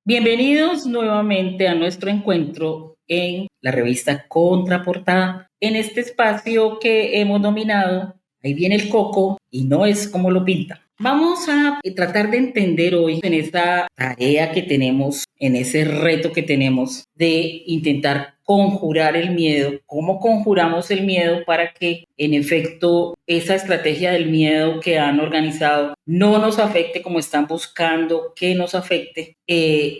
Bienvenidos nuevamente a nuestro encuentro en la revista Contraportada, en este espacio que hemos dominado. Ahí viene el coco y no es como lo pinta. Vamos a tratar de entender hoy en esta tarea que tenemos, en ese reto que tenemos de intentar conjurar el miedo, cómo conjuramos el miedo para que en efecto esa estrategia del miedo que han organizado no nos afecte como están buscando que nos afecte.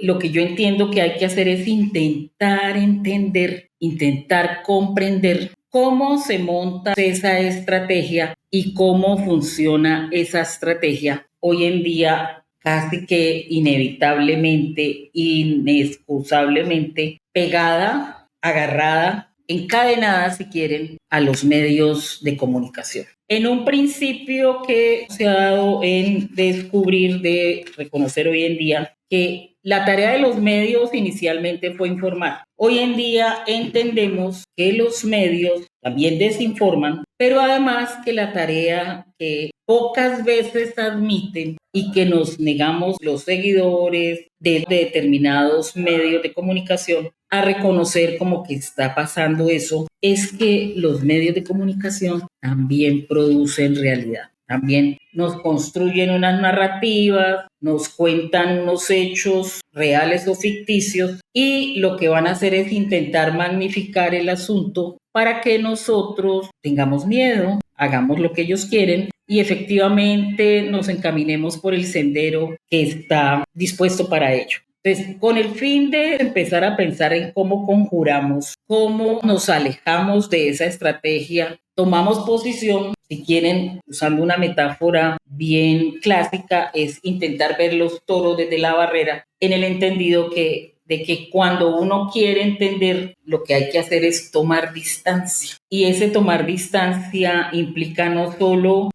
Lo que yo entiendo que hay que hacer es intentar entender, intentar comprender cómo se monta esa estrategia y cómo funciona esa estrategia hoy en día casi que inevitablemente, inexcusablemente pegada, agarrada, encadenada, si quieren, a los medios de comunicación. En un principio que se ha dado en descubrir, de reconocer hoy en día que la tarea de los medios inicialmente fue informar. Hoy en día entendemos que los medios también desinforman, pero además que la tarea que pocas veces admiten y que nos negamos los seguidores de determinados medios de comunicación a reconocer como que está pasando eso, es que los medios de comunicación también producen realidad. También nos construyen unas narrativas, nos cuentan unos hechos reales o ficticios y lo que van a hacer es intentar magnificar el asunto para que nosotros tengamos miedo, hagamos lo que ellos quieren y efectivamente nos encaminemos por el sendero que está dispuesto para ello. Entonces, con el fin de empezar a pensar en cómo conjuramos, cómo nos alejamos de esa estrategia, tomamos posición, si quieren, usando una metáfora bien clásica, es intentar ver los toros desde la barrera, en el entendido de que cuando uno quiere entender, lo que hay que hacer es tomar distancia. Y ese tomar distancia implica no solo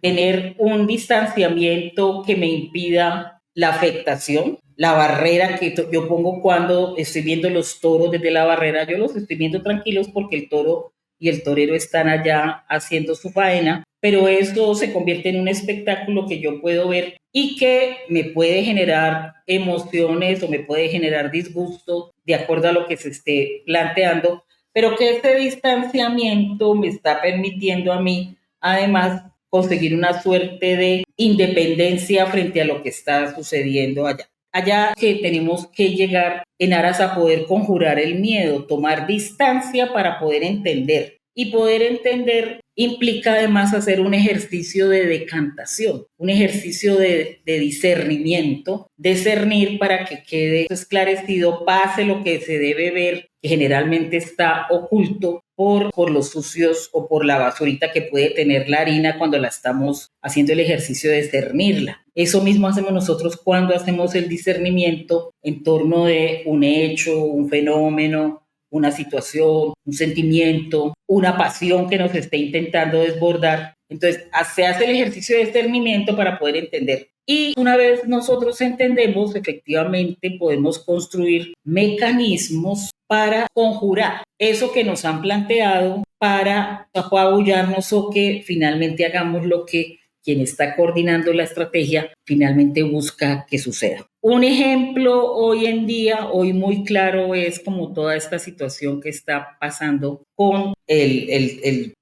tener un distanciamiento que me impida la afectación, la barrera que yo pongo cuando estoy viendo los toros desde la barrera, yo los estoy viendo tranquilos porque el toro y el torero están allá haciendo su faena, pero esto se convierte en un espectáculo que yo puedo ver y que me puede generar emociones o me puede generar disgusto de acuerdo a lo que se esté planteando, pero que este distanciamiento me está permitiendo a mí, además, conseguir una suerte de independencia frente a lo que está sucediendo allá. Allá que tenemos que llegar en aras a poder conjurar el miedo, tomar distancia para poder entender. Y poder entender implica además hacer un ejercicio de decantación, un ejercicio de discernimiento, discernir para que quede esclarecido, pase lo que se debe ver, que generalmente está oculto por los sucios o por la basurita que puede tener la harina cuando la estamos haciendo el ejercicio de discernirla. Eso mismo hacemos nosotros cuando hacemos el discernimiento en torno de un hecho, un fenómeno, una situación, un sentimiento, una pasión que nos esté intentando desbordar. Entonces, se hace el ejercicio de discernimiento para poder entender. Y una vez nosotros entendemos, efectivamente podemos construir mecanismos para conjurar eso que nos han planteado, para apabullarnos o que finalmente hagamos lo que quien está coordinando la estrategia finalmente busca que suceda. Un ejemplo hoy en día, hoy muy claro, es como toda esta situación que está pasando con el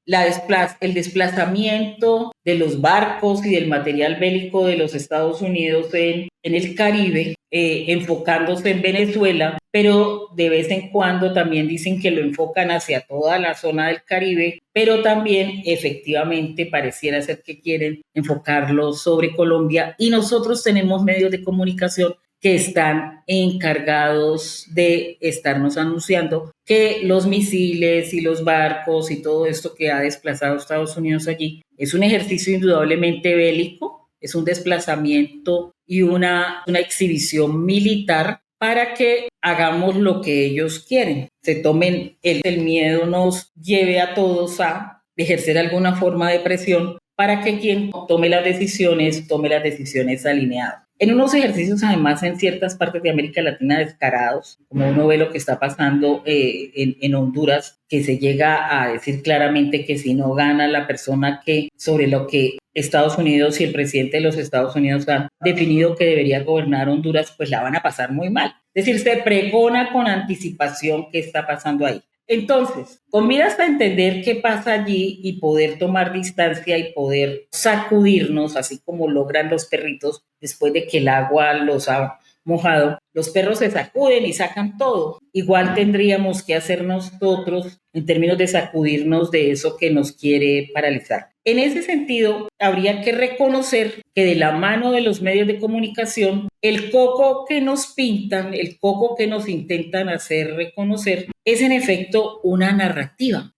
desplazamiento de los barcos y del material bélico de los Estados Unidos en el Caribe, enfocándose en Venezuela, pero de vez en cuando también dicen que lo enfocan hacia toda la zona del Caribe, pero también efectivamente pareciera ser que quieren enfocarlo sobre Colombia y nosotros tenemos medios de comunicación que están encargados de estarnos anunciando que los misiles y los barcos y todo esto que ha desplazado a Estados Unidos allí es un ejercicio indudablemente bélico, es un desplazamiento y una exhibición militar para que hagamos lo que ellos quieren. Se tomen el miedo, nos lleve a todos a ejercer alguna forma de presión para que quien tome las decisiones alineadas. En unos ejercicios, además, en ciertas partes de América Latina descarados, como uno ve lo que está pasando en Honduras, que se llega a decir claramente que si no gana la persona que sobre lo que Estados Unidos y el presidente de los Estados Unidos han definido que debería gobernar Honduras, pues la van a pasar muy mal. Es decir, se pregona con anticipación qué está pasando ahí. Entonces, con miras a entender qué pasa allí y poder tomar distancia y poder sacudirnos, así como logran los perritos después de que el agua los ha mojado, los perros se sacuden y sacan todo. Igual tendríamos que hacer nosotros en términos de sacudirnos de eso que nos quiere paralizar. En ese sentido, habría que reconocer que de la mano de los medios de comunicación, el coco que nos pintan, el coco que nos intentan hacer reconocer, es en efecto una narrativa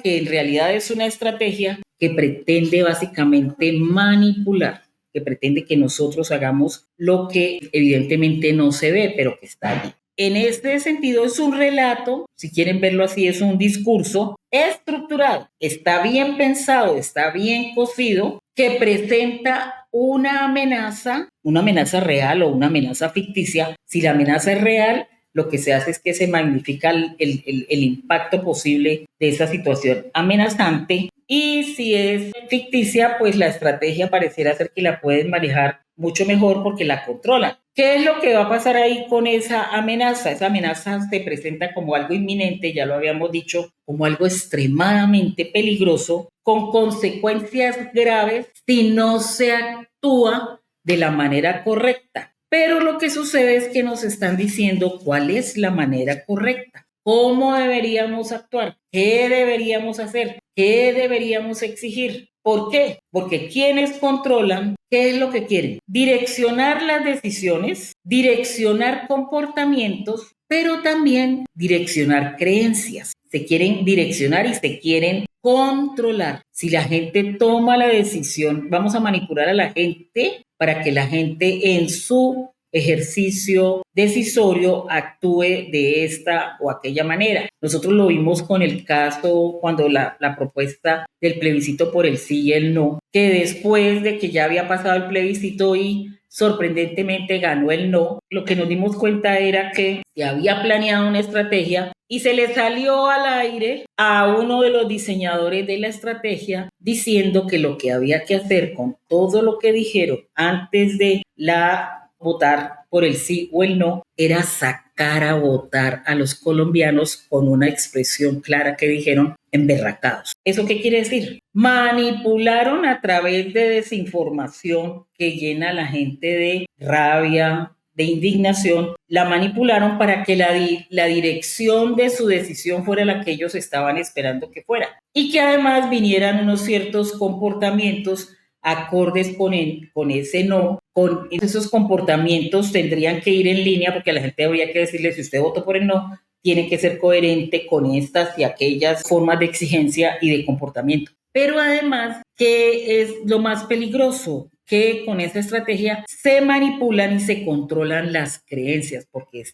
que en realidad es una estrategia que pretende básicamente manipular, que pretende que nosotros hagamos lo que evidentemente no se ve, pero que está allí. En este sentido es un relato, si quieren verlo así, es un discurso estructurado, está bien pensado, está bien cocido, que presenta una amenaza real o una amenaza ficticia. Si la amenaza es real, lo que se hace es que se magnifica el impacto posible de esa situación amenazante. Y si es ficticia, pues la estrategia pareciera ser que la pueden manejar mucho mejor porque la controlan. ¿Qué es lo que va a pasar ahí con esa amenaza? Esa amenaza se presenta como algo inminente, ya lo habíamos dicho, como algo extremadamente peligroso, con consecuencias graves si no se actúa de la manera correcta. Pero lo que sucede es que nos están diciendo cuál es la manera correcta, cómo deberíamos actuar, qué deberíamos hacer, qué deberíamos exigir. ¿Por qué? Porque quienes controlan, ¿qué es lo que quieren? Direccionar las decisiones, direccionar comportamientos, pero también direccionar creencias. Se quieren direccionar y se quieren controlar. Si la gente toma la decisión, vamos a manipular a la gente para que la gente en su ejercicio decisorio actúe de esta o aquella manera. Nosotros lo vimos con el caso cuando la propuesta del plebiscito por el sí y el no, que después de que ya había pasado el plebiscito y sorprendentemente ganó el no, lo que nos dimos cuenta era que se había planeado una estrategia y se le salió al aire a uno de los diseñadores de la estrategia diciendo que lo que había que hacer con todo lo que dijeron antes de votar por el sí o el no era sacar a votar a los colombianos con una expresión clara que dijeron emberracados. ¿Eso qué quiere decir? Manipularon a través de desinformación que llena a la gente de rabia, de indignación, la manipularon para que la dirección de su decisión fuera la que ellos estaban esperando que fuera y que además vinieran unos ciertos comportamientos acordes con ese no, con esos comportamientos tendrían que ir en línea porque a la gente habría que decirle si usted votó por el no, tiene que ser coherente con estas y aquellas formas de exigencia y de comportamiento. Pero además, ¿qué es lo más peligroso? Que con esa estrategia se manipulan y se controlan las creencias, porque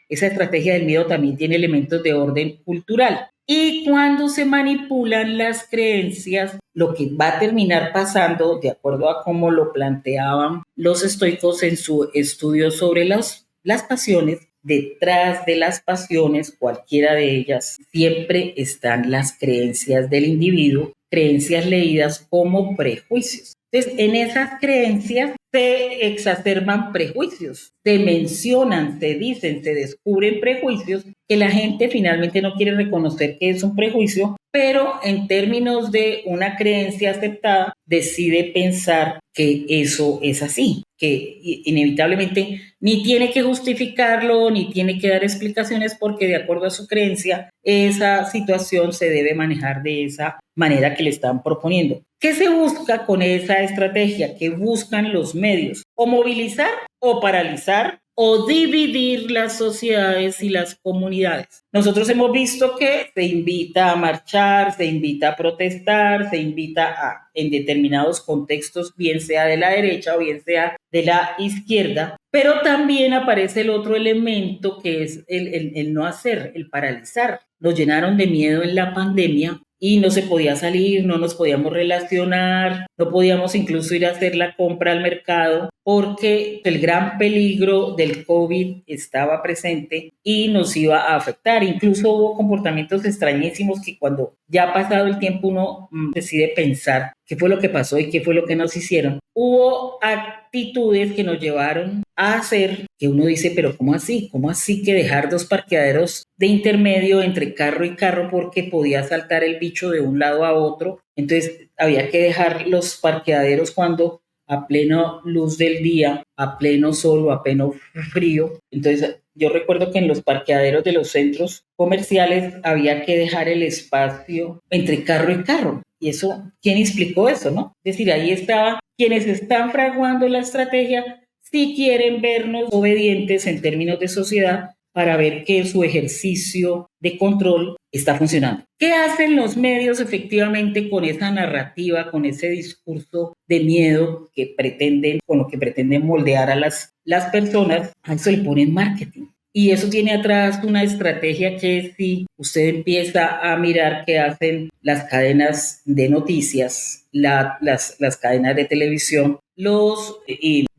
esa estrategia del miedo también tiene elementos de orden cultural. Y cuando se manipulan las creencias, lo que va a terminar pasando, de acuerdo a cómo lo planteaban los estoicos en su estudio sobre las pasiones, detrás de las pasiones, cualquiera de ellas, siempre están las creencias del individuo, creencias leídas como prejuicios. Entonces, en esas creencias se exacerban prejuicios, se mencionan, se dicen, se descubren prejuicios que la gente finalmente no quiere reconocer que es un prejuicio, pero en términos de una creencia aceptada, decide pensar que eso es así, que inevitablemente ni tiene que justificarlo, ni tiene que dar explicaciones porque de acuerdo a su creencia, esa situación se debe manejar de esa manera que le están proponiendo. ¿Qué se busca con esa estrategia? ¿Qué buscan los medios? O movilizar o paralizar o dividir las sociedades y las comunidades. Nosotros hemos visto que se invita a marchar, se invita a protestar, se invita en determinados contextos, bien sea de la derecha o bien sea de la izquierda, pero también aparece el otro elemento que es el no hacer, el paralizar. Nos llenaron de miedo en la pandemia y no se podía salir, no nos podíamos relacionar, no podíamos incluso ir a hacer la compra al mercado porque el gran peligro del COVID estaba presente y nos iba a afectar. Incluso hubo comportamientos extrañísimos que cuando ya ha pasado el tiempo uno decide pensar qué fue lo que pasó y qué fue lo que nos hicieron. Hubo actitudes que nos llevaron a hacer que uno dice, pero ¿cómo así? ¿Cómo así que dejar dos parqueaderos de intermedio entre carro y carro porque podía saltar el bicho de un lado a otro? Entonces había que dejar los parqueaderos cuando a plena luz del día, a pleno sol o a pleno frío. Entonces yo recuerdo que en los parqueaderos de los centros comerciales había que dejar el espacio entre carro y carro. Y eso, ¿quién explicó eso, no? Es decir, ahí estaba quienes están fraguando la estrategia si quieren vernos obedientes en términos de sociedad para ver que su ejercicio de control está funcionando. ¿Qué hacen los medios efectivamente con esa narrativa, con ese discurso de miedo que pretenden, con lo que pretenden moldear a las personas? A eso le ponen marketing. Y eso tiene atrás una estrategia que si usted empieza a mirar qué hacen las cadenas de noticias, las cadenas de televisión, los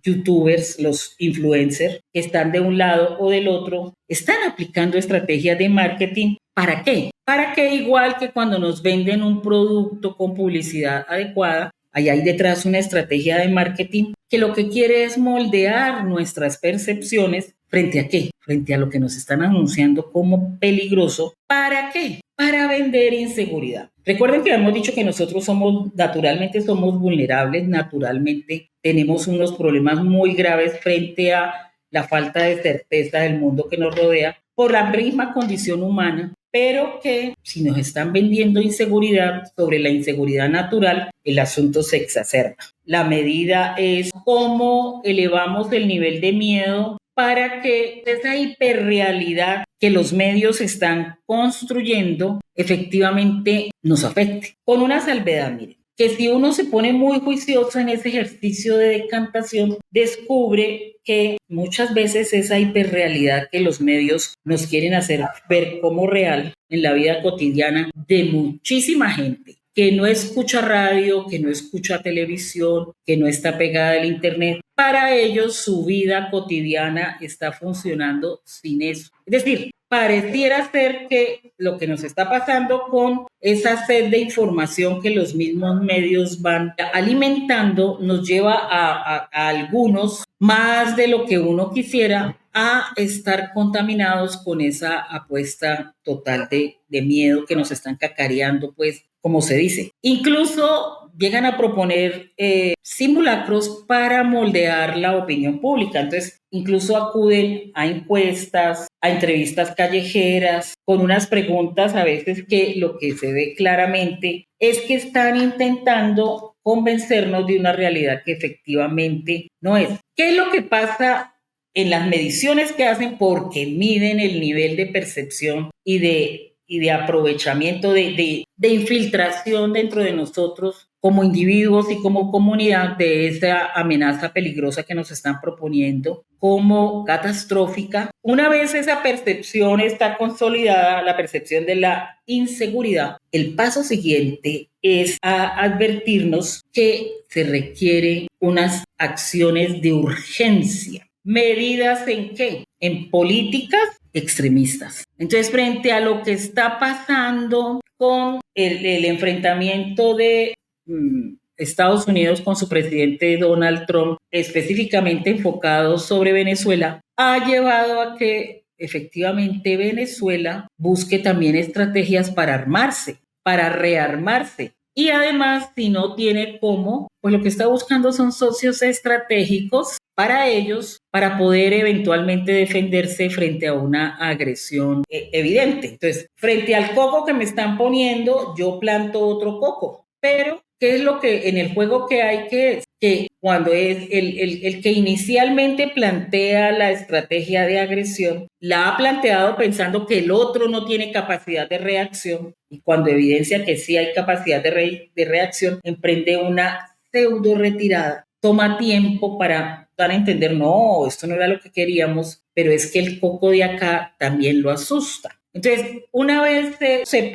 youtubers, los influencers que están de un lado o del otro, están aplicando estrategias de marketing. ¿Para qué? Para que igual que cuando nos venden un producto con publicidad adecuada, ahí hay detrás una estrategia de marketing que lo que quiere es moldear nuestras percepciones frente a qué, frente a lo que nos están anunciando como peligroso. ¿Para qué? Para vender inseguridad. Recuerden que hemos dicho que nosotros naturalmente somos vulnerables, naturalmente tenemos unos problemas muy graves frente a la falta de certeza del mundo que nos rodea por la misma condición humana, pero que si nos están vendiendo inseguridad sobre la inseguridad natural, el asunto se exacerba. La medida es cómo elevamos el nivel de miedo para que esa hiperrealidad que los medios están construyendo efectivamente nos afecte. Con una salvedad, miren, que si uno se pone muy juicioso en ese ejercicio de decantación, descubre que muchas veces esa hiperrealidad que los medios nos quieren hacer ver como real en la vida cotidiana de muchísima gente que no escucha radio, que no escucha televisión, que no está pegada al internet, para ellos su vida cotidiana está funcionando sin eso. Es decir, pareciera ser que lo que nos está pasando con esa sed de información que los mismos medios van alimentando nos lleva a algunos, más de lo que uno quisiera, a estar contaminados con esa apuesta total de miedo que nos están cacareando, pues, como se dice. Incluso llegan a proponer simulacros para moldear la opinión pública. Entonces, incluso acuden a encuestas, a entrevistas callejeras, con unas preguntas a veces que lo que se ve claramente es que están intentando convencernos de una realidad que efectivamente no es. ¿Qué es lo que pasa en las mediciones que hacen? Porque miden el nivel de percepción y de aprovechamiento, de infiltración dentro de nosotros como individuos y como comunidad de esa amenaza peligrosa que nos están proponiendo como catastrófica. Una vez esa percepción está consolidada, la percepción de la inseguridad, el paso siguiente es a advertirnos que se requieren unas acciones de urgencia. ¿Medidas en qué? En políticas extremistas. Entonces, frente a lo que está pasando con el enfrentamiento de Estados Unidos con su presidente Donald Trump, específicamente enfocado sobre Venezuela, ha llevado a que efectivamente Venezuela busque también estrategias para armarse, para rearmarse. Y además, si no tiene cómo, pues lo que está buscando son socios estratégicos para ellos, para poder eventualmente defenderse frente a una agresión evidente. Entonces, frente al coco que me están poniendo, yo planto otro coco. Pero, ¿qué es lo que en el juego que hay que cuando es el que inicialmente plantea la estrategia de agresión, la ha planteado pensando que el otro no tiene capacidad de reacción y cuando evidencia que sí hay capacidad de reacción, emprende una pseudo retirada. Toma tiempo para dar a entender, no, esto no era lo que queríamos, pero es que el coco de acá también lo asusta. Entonces, una vez se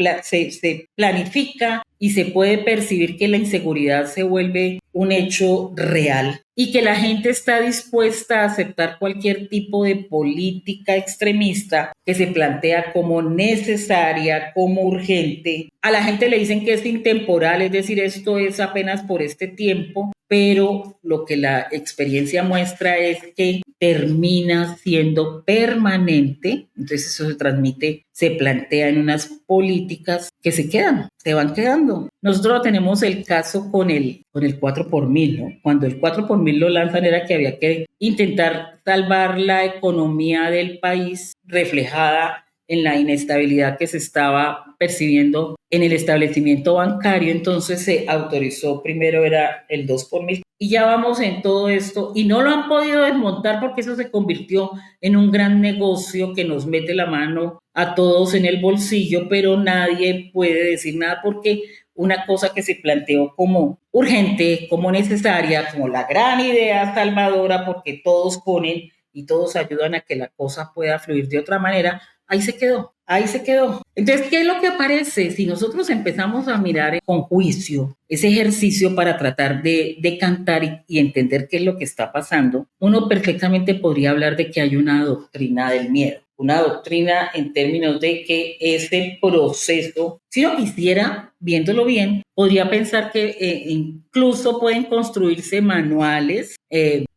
planifica y se puede percibir que la inseguridad se vuelve un hecho real y que la gente está dispuesta a aceptar cualquier tipo de política extremista que se plantea como necesaria, como urgente. A la gente le dicen que es intemporal, es decir, esto es apenas por este tiempo, pero lo que la experiencia muestra es que termina siendo permanente, entonces eso se transmite, se plantea en unas políticas que se quedan, se van quedando. Nosotros tenemos el caso con el 4 por mil, ¿no? Cuando el 4 por mil lo lanzan era que había que intentar salvar la economía del país reflejada en la inestabilidad que se estaba percibiendo en el establecimiento bancario, entonces se autorizó, primero era el 2 por mil, y ya vamos en todo esto, y no lo han podido desmontar porque eso se convirtió en un gran negocio que nos mete la mano a todos en el bolsillo, pero nadie puede decir nada porque una cosa que se planteó como urgente, como necesaria, como la gran idea salvadora, porque todos ponen y todos ayudan a que la cosa pueda fluir de otra manera, ahí se quedó, ahí se quedó. Entonces, ¿qué es lo que aparece? Si nosotros empezamos a mirar con juicio ese ejercicio para tratar de cantar y entender qué es lo que está pasando, uno perfectamente podría hablar de que hay una doctrina del miedo. Una doctrina en términos de que ese proceso, si uno quisiera, viéndolo bien, podría pensar que incluso pueden construirse manuales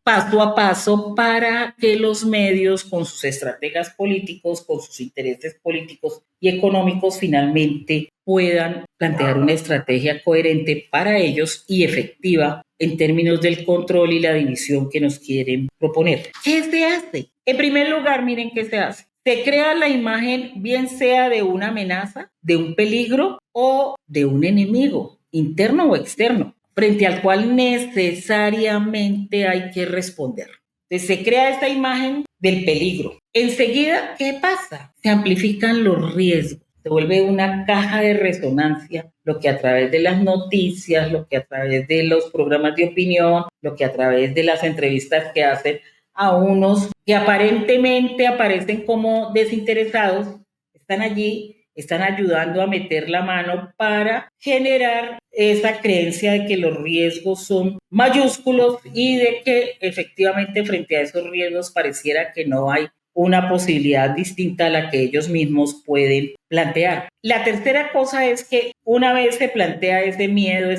paso a paso para que los medios con sus estrategas políticos, con sus intereses políticos y económicos finalmente puedan plantear una estrategia coherente para ellos y efectiva en términos del control y la división que nos quieren proponer. ¿Qué se hace? En primer lugar, miren qué se hace. Se crea la imagen, bien sea de una amenaza, de un peligro o de un enemigo, interno o externo, frente al cual necesariamente hay que responder. Entonces se crea esta imagen del peligro. Enseguida, ¿qué pasa? Se amplifican los riesgos. Se vuelve una caja de resonancia, lo que a través de las noticias, lo que a través de los programas de opinión, lo que a través de las entrevistas que hacen a unos que aparentemente aparecen como desinteresados, están allí, están ayudando a meter la mano para generar esa creencia de que los riesgos son mayúsculos y de que efectivamente frente a esos riesgos pareciera que no hay una posibilidad distinta a la que ellos mismos pueden plantear. La tercera cosa es que una vez se plantea ese miedo,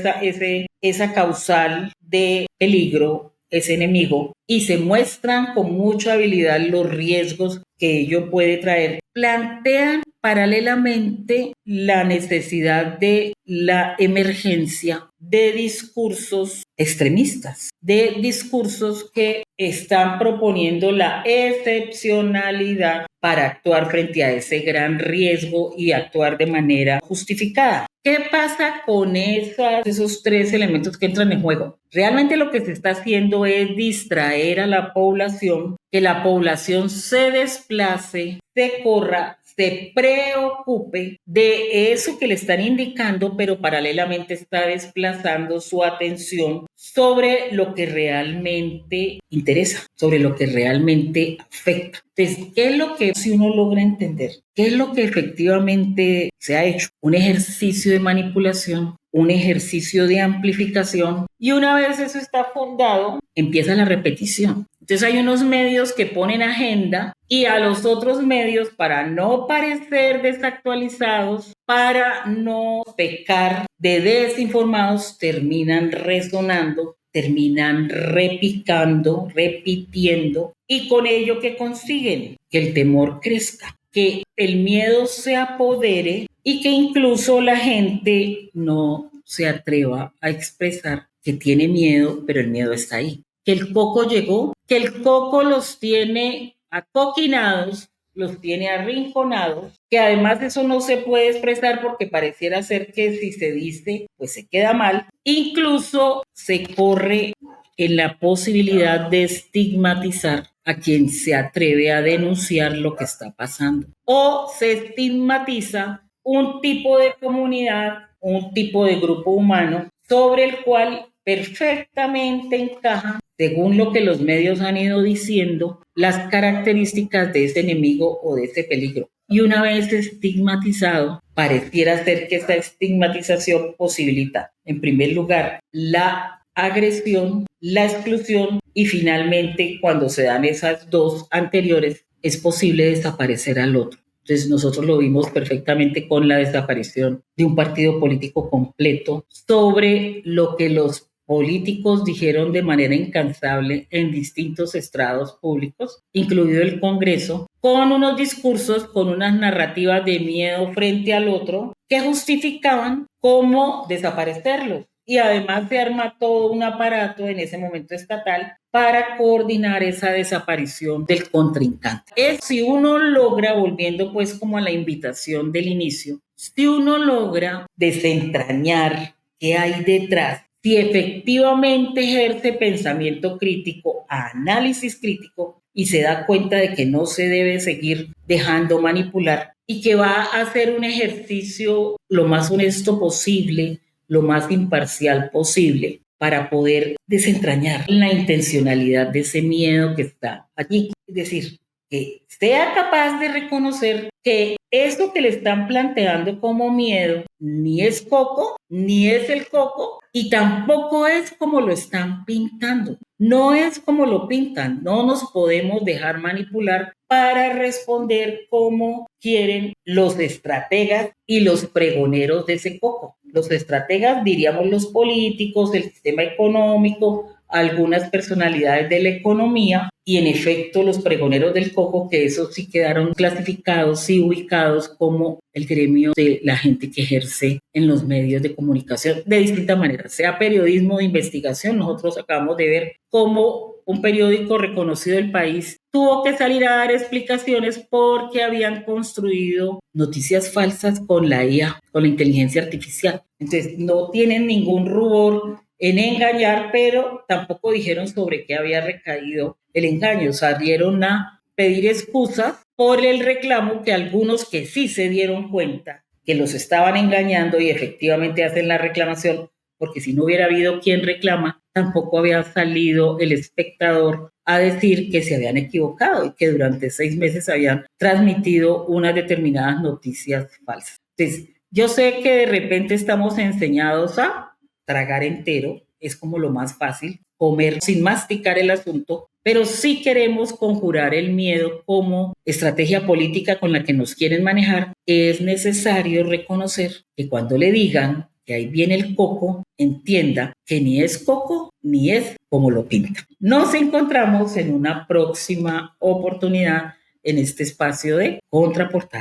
esa causal de peligro, ese enemigo, y se muestran con mucha habilidad los riesgos que ello puede traer, plantean paralelamente la necesidad de la emergencia de discursos extremistas, de discursos que están proponiendo la excepcionalidad para actuar frente a ese gran riesgo y actuar de manera justificada. ¿Qué pasa con esos tres elementos que entran en juego? Realmente lo que se está haciendo es distraer a la población, que la población se desplace, se corra, se preocupe de eso que le están indicando, pero paralelamente está desplazando su atención sobre lo que realmente interesa, sobre lo que realmente afecta. Entonces, ¿qué es lo que si uno logra entender? ¿Qué es lo que efectivamente se ha hecho? Un ejercicio de manipulación, un ejercicio de amplificación, y una vez eso está fundado, empieza la repetición. Entonces hay unos medios que ponen agenda y a los otros medios, para no parecer desactualizados, para no pecar de desinformados, terminan resonando, terminan repicando, repitiendo, y con ello ¿qué consiguen? Que el temor crezca, que el miedo se apodere y que incluso la gente no se atreva a expresar que tiene miedo, pero el miedo está ahí. Que el coco llegó, que el coco los tiene acoquinados, los tiene arrinconados, que además eso no se puede expresar porque pareciera ser que si se dice, pues se queda mal. Incluso se corre en la posibilidad de estigmatizar a quien se atreve a denunciar lo que está pasando. O se estigmatiza un tipo de comunidad, un tipo de grupo humano sobre el cual perfectamente encaja, según lo que los medios han ido diciendo, las características de ese enemigo o de ese peligro. Y una vez estigmatizado, pareciera ser que esta estigmatización posibilita, en primer lugar, la agresión, la exclusión y finalmente, cuando se dan esas dos anteriores, es posible desaparecer al otro. Entonces nosotros lo vimos perfectamente con la desaparición de un partido político completo sobre lo que los políticos dijeron de manera incansable en distintos estrados públicos, incluido el Congreso, con unos discursos, con unas narrativas de miedo frente al otro que justificaban cómo desaparecerlos. Y además se arma todo un aparato en ese momento estatal para coordinar esa desaparición del contrincante. Es si uno logra, volviendo pues como a la invitación del inicio, si uno logra desentrañar qué hay detrás, si efectivamente ejerce pensamiento crítico, análisis crítico y se da cuenta de que no se debe seguir dejando manipular y que va a hacer un ejercicio lo más honesto posible, lo más imparcial posible para poder desentrañar la intencionalidad de ese miedo que está allí. Es decir, que sea capaz de reconocer que eso que le están planteando como miedo ni es coco, ni es el coco y tampoco es como lo están pintando. No es como lo pintan, no nos podemos dejar manipular para responder como quieren los estrategas y los pregoneros de ese coco. Los estrategas, diríamos los políticos, el sistema económico, algunas personalidades de la economía y en efecto los pregoneros del coco, que esos sí quedaron clasificados y ubicados como el gremio de la gente que ejerce en los medios de comunicación de distinta manera, sea periodismo de investigación. Nosotros acabamos de ver cómo un periódico reconocido del país tuvo que salir a dar explicaciones porque habían construido noticias falsas con la IA, con la inteligencia artificial. Entonces no tienen ningún rubor en engañar, pero tampoco dijeron sobre qué había recaído el engaño. Salieron a pedir excusas por el reclamo que algunos que sí se dieron cuenta que los estaban engañando y efectivamente hacen la reclamación, porque si no hubiera habido quien reclama, tampoco había salido el espectador a decir que se habían equivocado y que durante 6 meses habían transmitido unas determinadas noticias falsas. Entonces, yo sé que de repente estamos enseñados a tragar entero, es como lo más fácil, comer sin masticar el asunto, pero sí queremos conjurar el miedo como estrategia política con la que nos quieren manejar. Es necesario reconocer que cuando le digan que ahí viene el coco, entienda que ni es coco ni es como lo pinta. Nos encontramos en una próxima oportunidad en este espacio de Contraportada.